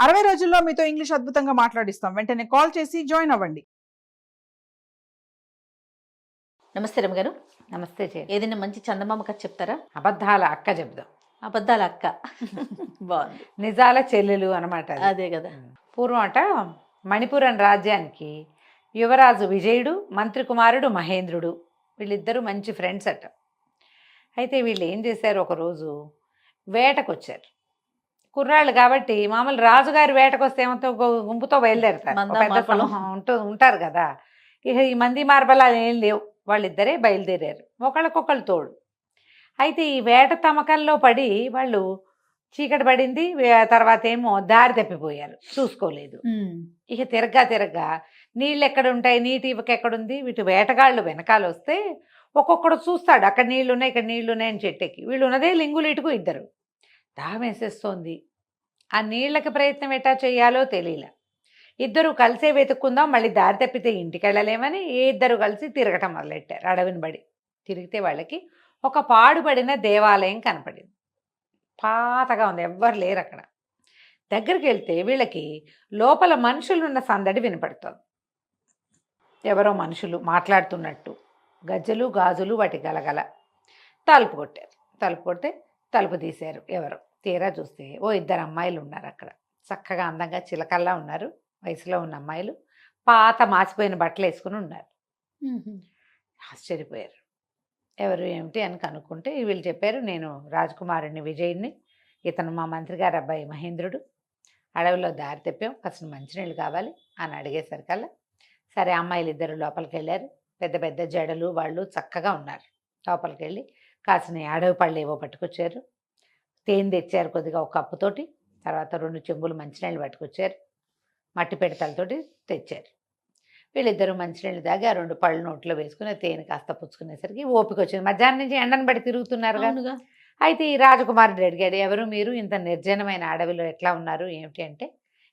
60 రోజుల్లో మీతో ఇంగ్లీష్ అద్భుతంగా మాట్లాడిస్తాం. వెంటనే కాల్ చేసి జాయిన్ అవ్వండి. నమస్తే రమగారు. నమస్తే చే. ఏదైనా మంచి చందమామ కథ చెప్తారా? అబద్ధాల అక్క చెప్దాం. అబద్ధాల అక్క. బాగుంది. నిజాల చెల్లెలు అనమాట. అదే కదా. పూర్వం అట మణిపురం రాజ్యానికి యువరాజు విజయుడు, మంత్రి కుమారుడు మహేంద్రుడు, వీళ్ళిద్దరూ మంచి ఫ్రెండ్స్ అట. అయితే వీళ్ళు ఏం చేశారు, ఒకరోజు వేటకు వచ్చారు. కుర్రాళ్ళు కాబట్టి మామూలు రాజుగారి వేటకు వస్తే ఏమంతో గుంపుతో బయలుదేరుతారు, పెద్ద సమూహం ఉంటారు కదా. ఇక ఈ మంది మార్బలాలు ఏం లేవు, వాళ్ళిద్దరే బయలుదేరారు, ఒకళ్ళకొకళ్ళు తోడు. అయితే ఈ వేట తమకంలో పడి వాళ్ళు చీకటి పడింది, తర్వాత ఏమో దారి తప్పిపోయారు, చూసుకోలేదు. ఇక తిరగ్గా నీళ్ళు ఎక్కడుంటాయి, నీటి ఇవక ఎక్కడుంది, వీటి వేటగాళ్ళు వెనకాల వస్తే ఒక్కొక్కడు చూస్తాడు, అక్కడ నీళ్లున్నాయి ఇక్కడ నీళ్లున్నాయని చెట్టెక్కి. వీళ్ళు ఉన్నదే లింగులిటుకు ఇద్దరు. దాహం వేసేస్తోంది, ఆ నీళ్ళకి ప్రయత్నం ఎట్టా చేయాలో తెలియలే. ఇద్దరు కలిసే వెతుక్కుందాం, మళ్ళీ దారి తప్పితే ఇంటికి వెళ్ళలేమని ఇద్దరు కలిసి తిరగటం మొదలెట్టారు. అడవిని బడి తిరిగితే వాళ్ళకి ఒక పాడుపడిన దేవాలయం కనపడింది. పాతగా ఉంది, ఎవ్వరు లేరు అక్కడ. దగ్గరికి వెళ్తే వీళ్ళకి లోపల మనుషులున్న సందడి వినపడుతుంది. ఎవరో మనుషులు మాట్లాడుతున్నట్టు, గజ్జలు గాజులు వాటి గలగల. తలుపు కొట్టారు. తలుపు కొడితే తలుపు తీశారు. ఎవరు తీరా చూస్తే ఓ ఇద్దరు అమ్మాయిలు ఉన్నారు అక్కడ. చక్కగా అందంగా చిలకల్లా ఉన్నారు, వయసులో ఉన్న అమ్మాయిలు. పాత మాసిపోయిన బట్టలు వేసుకుని ఉన్నారు. ఆశ్చర్యపోయారు. ఎవరు ఏమిటి అని కనుక్కుంటే వీళ్ళు చెప్పారు, నేను రాజకుమారుని విజయుడిని, ఇతను మా మంత్రి గారు అబ్బాయి మహేంద్రుడు. అడవిలో దారి తెప్పాం, కాస్త మంచినీళ్ళు కావాలి అని అడిగేసరికల్లా సరే అమ్మాయిలు ఇద్దరు లోపలికి వెళ్ళారు. పెద్ద పెద్ద జడలు వాళ్ళు చక్కగా ఉన్నారు. లోపలికి వెళ్ళి కాసిన అడవి పళ్ళు ఏవో పట్టుకొచ్చారు. తేనె తెచ్చారు కొద్దిగా ఒక కప్పుతోటి. తర్వాత 2 చెంబులు మంచినీళ్ళు పట్టుకొచ్చారు, మట్టి పిడతలతోటి తెచ్చారు. వీళ్ళిద్దరూ మంచినీళ్ళు తాగి ఆ 2 పళ్ళు నోట్లో వేసుకుని తేనె కాస్త పుచ్చుకునేసరికి ఓపిక వచ్చింది. మధ్యాహ్నం నుంచి ఎండను బట్టి తిరుగుతున్నారు కదా. అయితే ఈ రాజకుమారుడు అడిగాడు, ఎవరు మీరు, ఇంత నిర్జనమైన అడవిలో ఎట్లా ఉన్నారు ఏమిటి అంటే,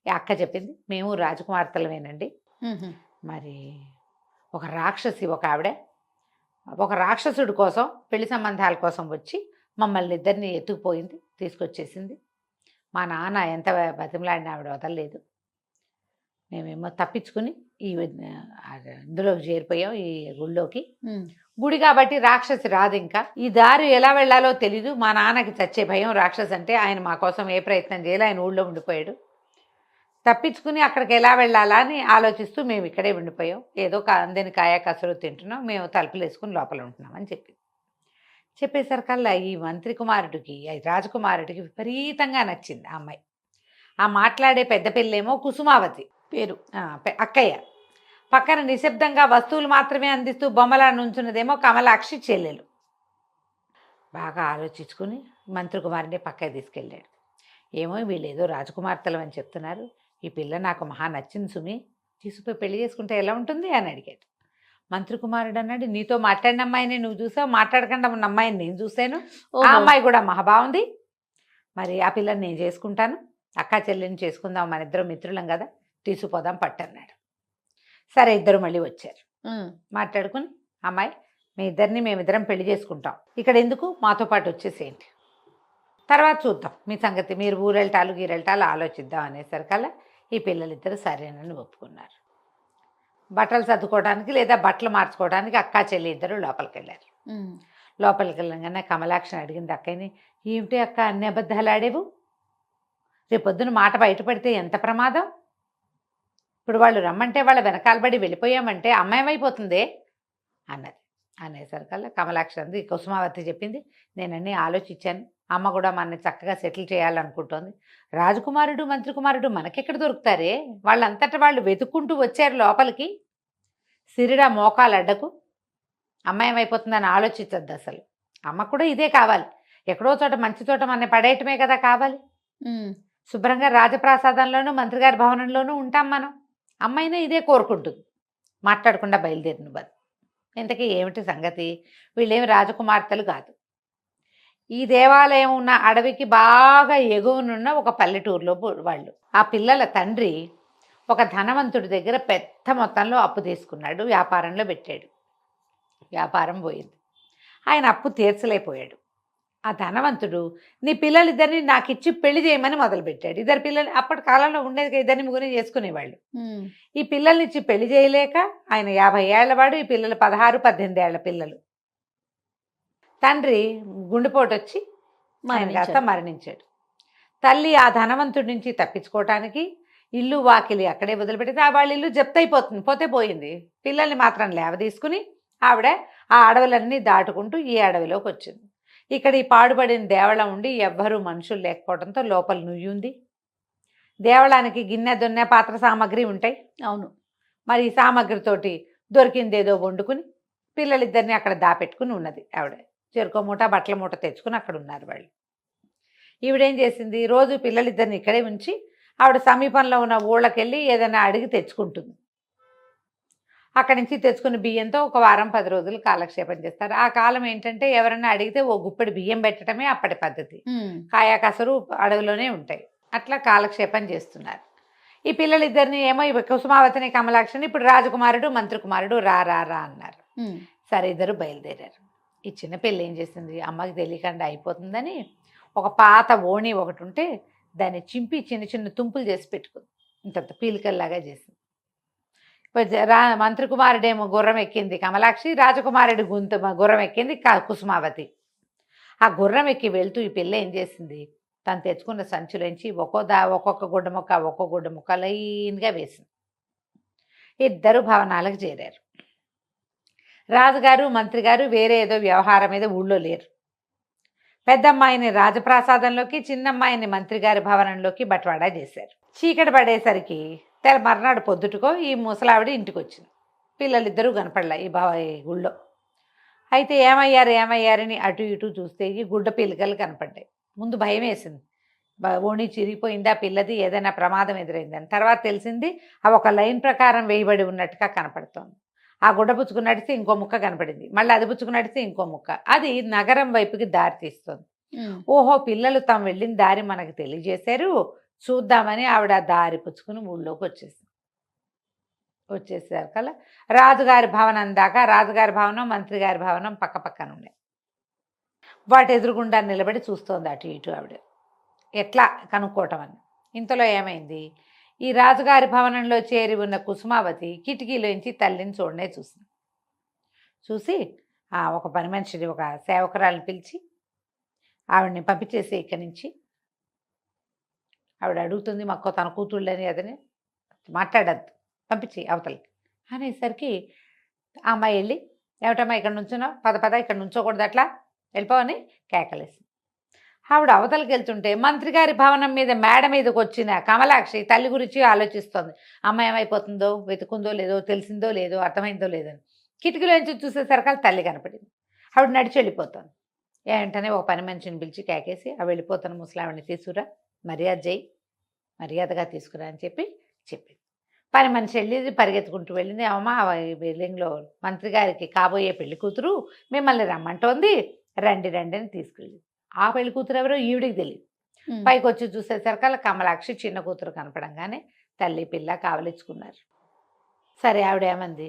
ఈ అక్క చెప్పింది, మేము రాజకుమార్తెలమేనండి. మరి ఒక రాక్షసి, ఒక ఆవిడ ఒక రాక్షసుడి కోసం పెళ్లి సంబంధాల కోసం వచ్చి మమ్మల్ని ఇద్దరిని ఎత్తుకుపోయింది, తీసుకొచ్చేసింది. మా నాన్న ఎంత బతిమలాడిన ఆవిడ వదలలేదు. మేమేమో తప్పించుకుని ఇందులోకి చేరిపోయాం, ఈ గుళ్ళోకి. గుడి కాబట్టి రాక్షసి రాదు. ఇంకా ఈ దారి ఎలా వెళ్ళాలో తెలీదు. మా నాన్నకి చచ్చే భయం రాక్షసి అంటే. ఆయన మా కోసం ఏ ప్రయత్నం చేయాలి, ఆయన ఊళ్ళో ఉండిపోయాడు. తప్పించుకుని అక్కడికి ఎలా వెళ్ళాలా అని ఆలోచిస్తూ మేము ఇక్కడే ఉండిపోయాం. ఏదో అందని కాయ కసరు తింటున్నాం, మేము తలుపులు వేసుకుని లోపల ఉంటున్నాం అని చెప్పేసరికల్లా ఈ మంత్రి కుమారుడికి, రాజకుమారుడికి విపరీతంగా నచ్చింది ఆ అమ్మాయి. ఆ మాట్లాడే పెద్ద పిల్లేమో కుసుమావతి పేరు, అక్కయ్య. పక్కన నిశ్శబ్దంగా వస్తువులు మాత్రమే అందిస్తూ బొమ్మలా నుంచున్నదేమో కమలాక్షి చెల్లెలు. బాగా ఆలోచించుకుని మంత్రి కుమారుడిని పక్కకి తీసుకెళ్ళాడు. ఏమో వీళ్ళు ఏదో రాజకుమార్తెలు అని చెప్తున్నారు, ఈ పిల్ల నాకు మహా నచ్చింది సుమి, తీసుకుపోయి పెళ్లి చేసుకుంటే ఎలా ఉంటుంది అని అడిగాడు. మంత్రి కుమారుడు అన్నాడు, నీతో మాట్లాడిన అమ్మాయిని నువ్వు చూసావు, మాట్లాడకుండా ఉన్న అమ్మాయిని నేను చూశాను, ఆ అమ్మాయి కూడా మహా బాగుంది, మరి ఆ పిల్లని నేను చేసుకుంటాను, అక్కా చెల్లిని చేసుకుందాం, మన ఇద్దరు మిత్రులం కదా, తీసుకుపోదాం పట్టన్నాడు. సరే ఇద్దరు మళ్ళీ వచ్చారు. మాట్లాడుకుని, అమ్మాయి మీ ఇద్దరిని మేమిద్దరం పెళ్లి చేసుకుంటాం, ఇక్కడ ఎందుకు, మాతో పాటు వచ్చేసేయండి, తర్వాత చూద్దాం మీ సంగతి, మీరు ఊరెళ్తాలు గీరెళ్తాలు ఆలోచిద్దాం అనేసరికల్లా ఈ పిల్లలిద్దరు సరేనని ఒప్పుకున్నారు. బట్టలు సర్దుకోవడానికి లేదా బట్టలు మార్చుకోవడానికి అక్కా చెల్లి ఇద్దరు లోపలికి వెళ్ళారు. లోపలికి వెళ్ళగానే కమలాక్షిని అడిగింది అక్కయ్యని, ఏమిటి అక్క అన్ని అబద్ధాలు ఆడేవు, రేపొద్దున మాట బయటపడితే ఎంత ప్రమాదం, ఇప్పుడు వాళ్ళు రమ్మంటే వాళ్ళ వెనకాలబడి వెళ్ళిపోయామంటే అమ్మాయి అయిపోతుందే అన్నది. అనేసరికల్లా కమలాక్షి అంది, కుసుమావతి చెప్పింది, నేనన్నీ ఆలోచించాను, అమ్మ కూడా మనని చక్కగా సెటిల్ చేయాలనుకుంటోంది, రాజకుమారుడు మంత్రి కుమారుడు మనకెక్కడ దొరుకుతారే, వాళ్ళంతటా వాళ్ళు వెతుక్కుంటూ వచ్చారు లోపలికి, సిరిడా మోకాలు అడ్డకు, అమ్మాయి అయిపోతుందని ఆలోచించద్దు అసలు, అమ్మ కూడా ఇదే కావాలి, ఎక్కడో చోట మంచి చోట మన పడేయటమే కదా కావాలి, శుభ్రంగా రాజప్రాసాదంలోనూ మంత్రిగారి భవనంలోనూ ఉంటాం మనం, అమ్మాయినా ఇదే కోరుకుంటుంది, మాట్లాడకుండా బయలుదేరిన బదు. ఇంతకీ ఏమిటి సంగతి, వీళ్ళేమి రాజకుమార్తెలు కాదు, ఈ దేవాలయం ఉన్న అడవికి బాగా ఎగువనున్న ఒక పల్లెటూరులో వాళ్ళు. ఆ పిల్లల తండ్రి ఒక ధనవంతుడి దగ్గర పెద్ద మొత్తంలో అప్పు తీసుకున్నాడు, వ్యాపారంలో పెట్టాడు, వ్యాపారం పోయింది, ఆయన అప్పు తీర్చలేకపోయాడు. ఆ ధనవంతుడు నీ పిల్లలిద్దరిని నాకు ఇచ్చి పెళ్లి చేయమని మొదలుపెట్టాడు. ఇద్దరు పిల్లలు అప్పటి కాలంలో ఉండేది కదా, ఇద్దరిని ముగ్గురిని చేసుకునేవాళ్ళు. ఈ పిల్లల్ని ఇచ్చి పెళ్లి చేయలేక ఆయన 50 ఏళ్లవాడు, ఈ పిల్లలు 16, 18 ఏళ్ల పిల్లలు. తండ్రి గుండెపోటు వచ్చి ఆయన కాస్త మరణించాడు. తల్లి ఆ ధనవంతుడి నుంచి తప్పించుకోవటానికి ఇల్లు వాకిలి అక్కడే వదిలిపెడితే వాళ్ళ ఇల్లు జప్తయిపోతుంది, పోతే పోయింది. పిల్లల్ని మాత్రం లేవదీసుకుని ఆవిడ ఆ అడవులన్నీ దాటుకుంటూ ఈ అడవిలోకి వచ్చింది. ఇక్కడ ఈ పాడుపడిన దేవళం ఉండి ఎవ్వరూ మనుషులు లేకపోవడంతో లోపల నుయ్యుంది. దేవళానికి గిన్నె దొన్నె పాత్ర సామాగ్రి ఉంటాయి. అవును. మరి ఈ సామాగ్రితోటి దొరికిందేదో వండుకుని పిల్లలిద్దరిని అక్కడ దాపెట్టుకుని ఉన్నది ఆవిడ. చెరుకో మూట బట్టల మూట తెచ్చుకుని అక్కడ ఉన్నారు వాళ్ళు. ఈవిడేం చేసింది, రోజు పిల్లలిద్దరిని ఇక్కడే ఉంచి ఆవిడ సమీపంలో ఉన్న ఊళ్ళకెళ్ళి ఏదైనా అడిగి తెచ్చుకుంటుంది. అక్కడి నుంచి తెచ్చుకున్న బియ్యంతో ఒక వారం 10 రోజులు కాలక్షేపం చేస్తారు. ఆ కాలం ఏంటంటే ఎవరైనా అడిగితే ఓ గుప్పెడు బియ్యం పెట్టడమే అప్పటి పద్ధతి. కాయా కసరు అడవిలోనే ఉంటాయి. అట్లా కాలక్షేపం చేస్తున్నారు. ఈ పిల్లలిద్దరిని ఏమో కుసుమావతిని కమలాక్షిని ఇప్పుడు రాజకుమారుడు మంత్రి కుమారుడు రా రా రా అన్నారు. సరే ఇద్దరు బయలుదేరారు. ఈ చిన్న పిల్ల ఏం చేసింది, అమ్మకి తెలియకుండా అయిపోతుందని ఒక పాత ఓణి ఒకటి ఉంటే దాన్ని చింపి చిన్న చిన్న తుంపులు చేసి పెట్టుకుంది. ఇంత పీలికల్లాగా చేసింది. మంత్రి కుమారుడేమో గుర్రం ఎక్కింది కమలాక్షి, రాజకుమారుడి గుర్రం ఎక్కింది కుసుమావతి. ఆ గుర్రం ఎక్కి వెళ్తూ ఈ పిల్ల ఏం చేసింది, తను తెచ్చుకున్న సంచులోంచి ఒక్కొక్క గుడ్డ ముక్క లైన్గా వేసింది. ఇద్దరు భవనాలకు చేరారు. రాజుగారు మంత్రి గారు వేరే ఏదో వ్యవహారం మీద ఊళ్ళో లేరు. పెద్దమ్మాయిని రాజప్రాసాదంలోకి, చిన్నమ్మాయిని మంత్రి గారి భవనంలోకి బట్వాడా చేశారు. చీకటి పడేసరికి మర్నాడు పొద్దుటకో ఈ ముసలావిడ ఇంటికి వచ్చింది. పిల్లలిద్దరూ కనపడలే ఈ గుళ్ళో. అయితే ఏమయ్యారని అటు ఇటు చూస్తే ఈ గుడ్డ పిల్లకలు కనపడ్డాయి. ముందు భయం వేసింది, ఓణి చిరిగిపోయిందా పిల్లది, ఏదైనా ప్రమాదం ఎదురైందని. తర్వాత తెలిసింది అవి ఒక లైన్ ప్రకారం వేయబడి ఉన్నట్టుగా కనపడుతోంది. ఆ గుడ్డ పుచ్చుకుని నడిస్తే ఇంకో ముక్క కనపడింది, మళ్ళీ అది పుచ్చుకుని నడిస్తే ఇంకో ముక్క. అది నగరం వైపుకి దారి తీస్తుంది. ఓహో, పిల్లలు తాము వెళ్ళిన దారి మనకు తెలియజేశారు, చూద్దామని ఆవిడ దారి పుచ్చుకుని ఊళ్ళోకి వచ్చేసారు కల్లా రాజుగారి భవనం దాకా. రాజుగారి భవనం మంత్రి గారి భవనం పక్క పక్కన ఉన్నాయి. వాటి ఎదురుగుండా నిలబడి చూస్తోంది అటు ఇటు ఆవిడ, ఎట్లా కనుక్కోవటం అని. ఇంతలో ఏమైంది, ఈ రాజుగారి భవనంలో చేరి ఉన్న కుసుమావతి కిటికీలోంచి తల్లిని చూసింది. చూసి ఒక పని మనిషిని, ఒక సేవకురాలను పిలిచి ఆవిడని పంపించేసి ఇక్కడి నుంచి. ఆవిడ అడుగుతుంది, మాకు తన కూతుళ్ళని అదని మాట్లాడద్దు, పంపించి అవతలకి అనేసరికి ఆ అమ్మాయి వెళ్ళి, ఏమిటమ్మా ఇక్కడ నుంచున్నావు, పద ఇక్కడ నుంచోకూడదు, అట్లా వెళ్ళిపోవని కేకలేసి ఆవిడ అవతలకి వెళ్తుంటే మంత్రి గారి భవనం మీద మేడ మీదకి వచ్చిన కమలాక్షి తల్లి గురించి ఆలోచిస్తోంది. అమ్మాయి ఏమైపోతుందో, వెతుకుందో లేదో, తెలిసిందో లేదో, అర్థమైందో లేదని. కిటికీలోంచి చూసేసరికి తల్లి కనపడింది. ఆవిడ నడిచి వెళ్ళిపోతుంది. వెంటనే ఒక పని మనిషిని పిలిచి కేకేసి ఆ వెళ్ళిపోతున్న ముసలావిడిని తీసుకురా, మర్యాదగా తీసుకురా అని చెప్పింది. పని మనిషి వెళ్ళి పరిగెత్తుకుంటూ వెళ్ళింది. అమ్మ, బిల్డింగ్లో మంత్రి గారికి కాబోయే పెళ్లి కూతురు మిమ్మల్ని రమ్మంటోంది, రండి అని తీసుకెళ్ళి. ఆ పెళ్లి కూతురు ఎవరో ఈవిడికి తెలియదు. పైకి వచ్చి చూసేసరికి కమలాక్షి చిన్న కూతురు కనపడంగానే తల్లి పిల్ల కావలించుకున్నారు. సరే ఆవిడ ఏమంది,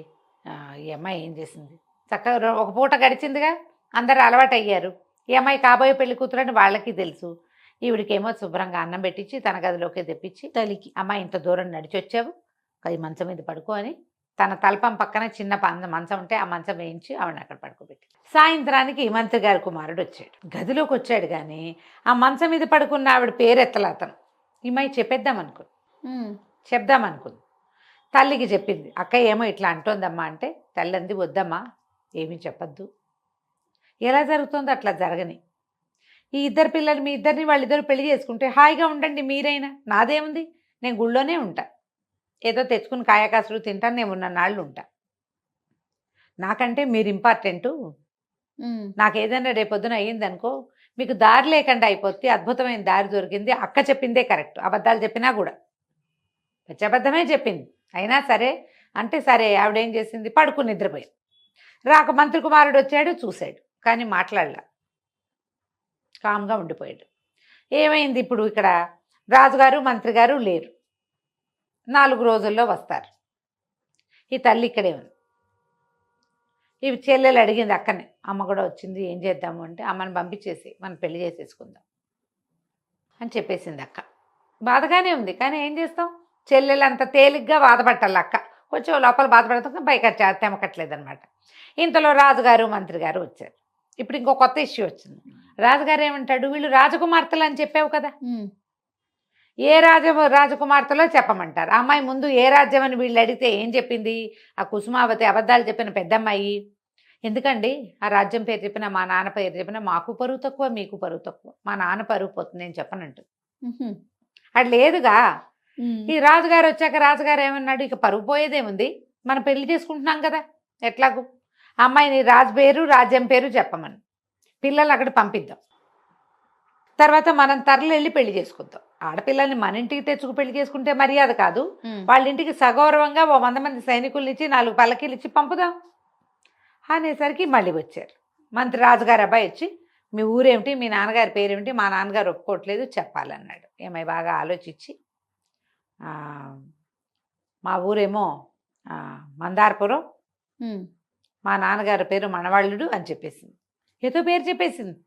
ఈ అమ్మాయి ఏం చేసింది, చక్కగా ఒక పూట గడిచిందిగా, అందరు అలవాటు అయ్యారు. ఈ అమ్మాయి కాబోయే పెళ్లి కూతురు అని వాళ్ళకి తెలుసు. ఈవిడికేమో శుభ్రంగా అన్నం పెట్టించి తన గదిలోకి తెప్పించి, తల్లికి అమ్మాయి ఇంత దూరం నడిచి వచ్చావు, ఈ మంచం మీద పడుకో అని తన తలపం పక్కన చిన్న మంచం ఉంటే ఆ మంచం వేయించి ఆవిడని అక్కడ పడుకోబెట్టి. సాయంత్రానికి మంత్రి గారి కుమారుడు వచ్చాడు. గదిలోకి వచ్చాడు కానీ ఆ మంచం మీద పడుకున్న ఆవిడ పేరెత్తల అతను. ఈ అమ్మాయి చెప్దామనుకుంది. తల్లికి చెప్పింది, అక్క ఏమో ఇట్లా అంటోందమ్మా అంటే, తల్లి అంది, వద్దమ్మా ఏమీ చెప్పద్దు, ఎలా జరుగుతుందో అట్లా జరగని. ఈ ఇద్దరు పిల్లలు మీ ఇద్దరిని వాళ్ళిద్దరు పెళ్లి చేసుకుంటే హాయిగా ఉండండి మీరైనా, నాదేముంది, నేను గుళ్ళోనే ఉంటా, ఏదో తెచ్చుకుని కాయకాసులు తింటాను, నేను ఉన్న నాళ్ళు ఉంటా, నాకంటే మీరు ఇంపార్టెంటు, నాకు ఏదైనా రేపొద్దున అయ్యిందనుకో మీకు దారి లేకుండా అయిపోతే అద్భుతమైన దారి దొరికింది, అక్క చెప్పిందే కరెక్ట్, అబద్ధాలు చెప్పినా కూడా అబద్ధమే చెప్పింది అయినా సరే అంటే సరే. ఆవిడేం చేసింది, పడుకుని నిద్రపోయింది. మంత్రి కుమారుడు వచ్చాడు, చూశాడు కానీ మాట్లాడలా, కామ్గా ఉండిపోయాడు. ఏమైంది, ఇప్పుడు ఇక్కడ రాజుగారు మంత్రి గారు లేరు, 4 రోజుల్లో వస్తారు. ఈ తల్లి ఇక్కడే ఉంది. ఈ చెల్లెలు అడిగింది అక్కనే, అమ్మ కూడా వచ్చింది ఏం చేద్దాము అంటే, అమ్మని పంపించేసి మనం పెళ్లి చేసేసుకుందాం అని చెప్పేసింది అక్క. బాధగానే ఉంది, కానీ ఏం చేస్తాం, చెల్లెలు అంత తేలిగ్గా బాధపట్టాలి అక్క, కొంచెం లోపల బాధపడతాం, పైకి తెమకట్లేదు అనమాట. ఇంతలో రాజుగారు మంత్రి గారు వచ్చారు. ఇప్పుడు ఇంకో కొత్త ఇష్యూ వచ్చింది. రాజుగారు ఏమంటాడు, వీళ్ళు రాజకుమార్తెలు అని చెప్పావు కదా, ఏ రాజకుమార్తెలో చెప్పమంటారు. ఆ అమ్మాయి ముందు ఏ రాజ్యం అని వీళ్ళు అడిగితే ఏం చెప్పింది, ఆ కుసుమావతి అబద్ధాలు చెప్పిన పెద్దమ్మాయి. ఎందుకండి ఆ రాజ్యం పేరు చెప్పినా, మా నాన్న పేరు చెప్పినా మాకు పరువు తక్కువ, మీకు పరువు తక్కువ, మా నాన్న పరువు పోతుంది నేను చెప్పనంటు. అది లేదుగా. ఈ రాజుగారు వచ్చాక రాజుగారు ఏమన్నాడు, ఇక పరువు పోయేదేముంది, మనం పెళ్లి చేసుకుంటున్నాం కదా, ఎట్లాగూ అమ్మాయిని రాజు పేరు రాజ్యం పేరు చెప్పమని, పిల్లలు అక్కడ పంపిద్దాం, తర్వాత మనం తరలి వెళ్ళి పెళ్లి చేసుకుందాం. ఆడపిల్లల్ని మన ఇంటికి తెచ్చుకు పెళ్లి చేసుకుంటే మర్యాద కాదు, వాళ్ళ ఇంటికి సగౌరవంగా 100 మంది సైనికులు ఇచ్చి 4 పల్లకీలు ఇచ్చి పంపుదాం అనేసరికి మళ్ళీ వచ్చారు. మంత్రి రాజుగారు అబ్బాయి వచ్చి, మీ ఊరేమిటి, మీ నాన్నగారి పేరేమిటి, మా నాన్నగారు ఒప్పుకోవట్లేదు చెప్పాలన్నాడు. ఏమై బాగా ఆలోచించి, మా ఊరేమో మందారపురం, మా నాన్నగారి పేరు మనవాళ్ళుడు అని చెప్పేసింది. ఏదో పేరు చెప్పేసింది,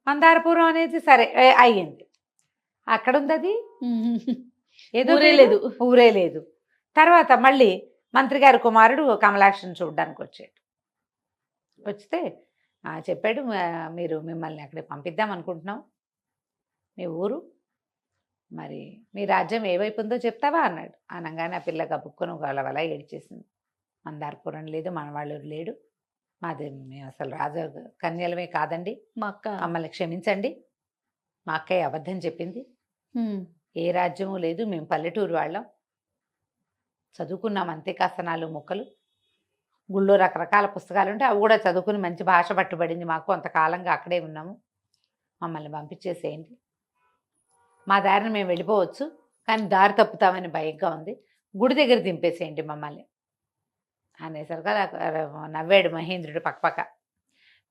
మందారపురం అనేది సరే అయ్యింది. అక్కడ ఉంది అది, ఏదో లేదు, ఊరే లేదు. తర్వాత మళ్ళీ మంత్రి గారి కుమారుడు కమలాక్షని చూడడానికి వచ్చాడు. వస్తే చెప్పాడు, మీరు మిమ్మల్ని అక్కడికి పంపిద్దాం అనుకుంటున్నాం, మీ ఊరు మరి మీ రాజ్యం ఏ వైపు ఉందో చెప్తావా అన్నాడు. అనగానే ఆ పిల్ల గబుక్కును గలవల ఏడ్చేసింది. మందారపురం లేదు, మనవాళ్ళు లేడు, మాది మేము అసలు రాజ కన్యలమే కాదండి, మా అక్క మమ్మల్ని క్షమించండి, మా అక్కయ్య అబద్ధం చెప్పింది, ఏ రాజ్యము లేదు, మేము పల్లెటూరు వాళ్ళం, చదువుకున్నాం అంతే, కాస్త 4 ముక్కలు, గుళ్ళో రకరకాల పుస్తకాలు ఉంటే అవి కూడా చదువుకుని మంచి భాష పట్టుబడింది మాకు, కొంతకాలంగా అక్కడే ఉన్నాము, మమ్మల్ని పంపించేసేయండి, మా దారిని మేము వెళ్ళిపోవచ్చు, కానీ దారి తప్పుతామని భయంగా ఉంది, గుడి దగ్గర దింపేసేయండి మమ్మల్ని అనేసరికి నవ్వాడు మహేంద్రుడు పక్కపక్క.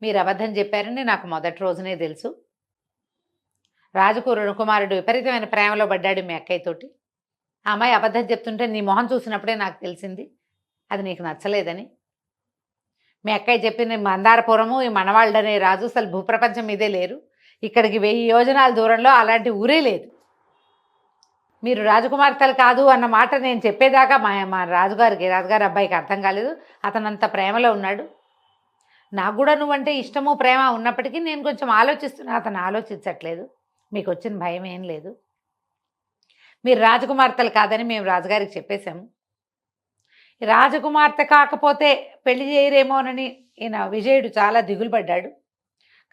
మీరు అబద్ధం చెప్పారని నాకు మొదటి రోజునే తెలుసు, కుమారుడు విపరీతమైన ప్రేమలో పడ్డాడు మీ అక్కయ్యతోటి, ఆ అమ్మాయి అబద్ధం చెప్తుంటే నీ మొహం చూసినప్పుడే నాకు తెలిసింది అది నీకు నచ్చలేదని. మీ అక్కయ్య చెప్పిన మందారపురము, ఈ మనవాళ్ళనే రాజు అసలు భూప్రపంచం మీదే లేరు, ఇక్కడికి 1000 యోజనాల దూరంలో అలాంటి ఊరే లేదు, మీరు రాజకుమార్తెలు కాదు అన్న మాట నేను చెప్పేదాకా మా రాజుగారి అబ్బాయికి అర్థం కాలేదు, అతనంత ప్రేమలో ఉన్నాడు, నాకు కూడా నువ్వంటే ఇష్టము ప్రేమ ఉన్నప్పటికీ నేను కొంచెం ఆలోచిస్తున్నా, అతను ఆలోచించట్లేదు, మీకు వచ్చిన భయం ఏం లేదు, మీరు రాజకుమార్తెలు కాదని మేము రాజుగారికి చెప్పేశాము, రాజకుమార్తె కాకపోతే పెళ్లి చేయరేమోనని ఈయన విజయుడు చాలా దిగులు పడ్డాడు,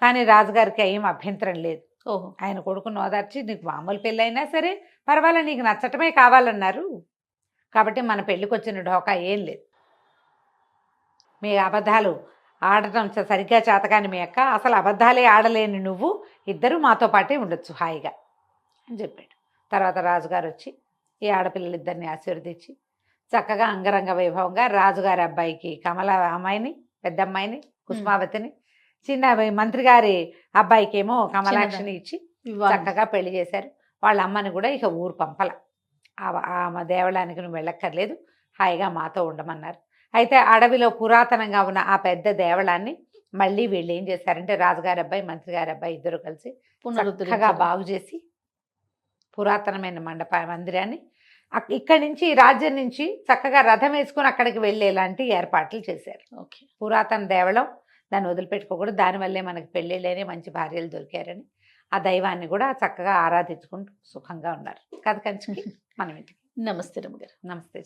కానీ రాజుగారికి ఏం అభ్యంతరం లేదు. ఓహో, ఆయన కొడుకును ఓదార్చి, నీకు మామూలు పెళ్ళి అయినా సరే పర్వాలేదు, నీకు నచ్చటమే కావాలన్నారు, కాబట్టి మన పెళ్ళికి వచ్చిన ఢోకా ఏం లేదు, మీ అబద్ధాలు ఆడటం సరిగ్గా చేతకాని మీ అక్క, అసలు అబద్ధాలే ఆడలేని నువ్వు, ఇద్దరు మాతో పాటే ఉండొచ్చు హాయిగా అని చెప్పాడు. తర్వాత రాజుగారు వచ్చి ఈ ఆడపిల్లలిద్దరిని ఆశీర్వదించి చక్కగా అంగరంగ వైభవంగా రాజుగారి అబ్బాయికి అమ్మాయిని, పెద్ద అమ్మాయిని కుసుమావతిని, చిన్న మంత్రి గారి అబ్బాయికి ఏమో కమలాక్షిని ఇచ్చి చక్కగా పెళ్లి చేశారు. వాళ్ళ అమ్మని కూడా ఇక ఊరు పంపల, ఆ దేవాలయానికి నువ్వు వెళ్ళక్కర్లేదు, హాయిగా మాతో ఉండమన్నారు. అయితే అడవిలో పురాతనంగా ఉన్న ఆ పెద్ద దేవాలయాన్ని మళ్ళీ వీళ్ళు ఏం చేశారంటే రాజుగారి అబ్బాయి మంత్రి గారి అబ్బాయి ఇద్దరు కలిసి చక్కగా బాగు చేసి పురాతనమైన మందిరాన్ని ఇక్కడి నుంచి రాజ్యం నుంచి చక్కగా రథం వేసుకుని అక్కడికి వెళ్ళేలాంటి ఏర్పాట్లు చేశారు. ఓకే, పురాతన దేవళం, దాన్ని వదిలిపెట్టుకోకూడదు, దానివల్లే మనకి పెళ్ళిళ్ళని మంచి భార్యలు దొరికారని ఆ దైవాన్ని కూడా చక్కగా ఆరాధించుకుంటూ సుఖంగా ఉన్నారు. కథ కంచికి మనం ఇంటికి. నమస్తే రమ్మగారు. నమస్తే.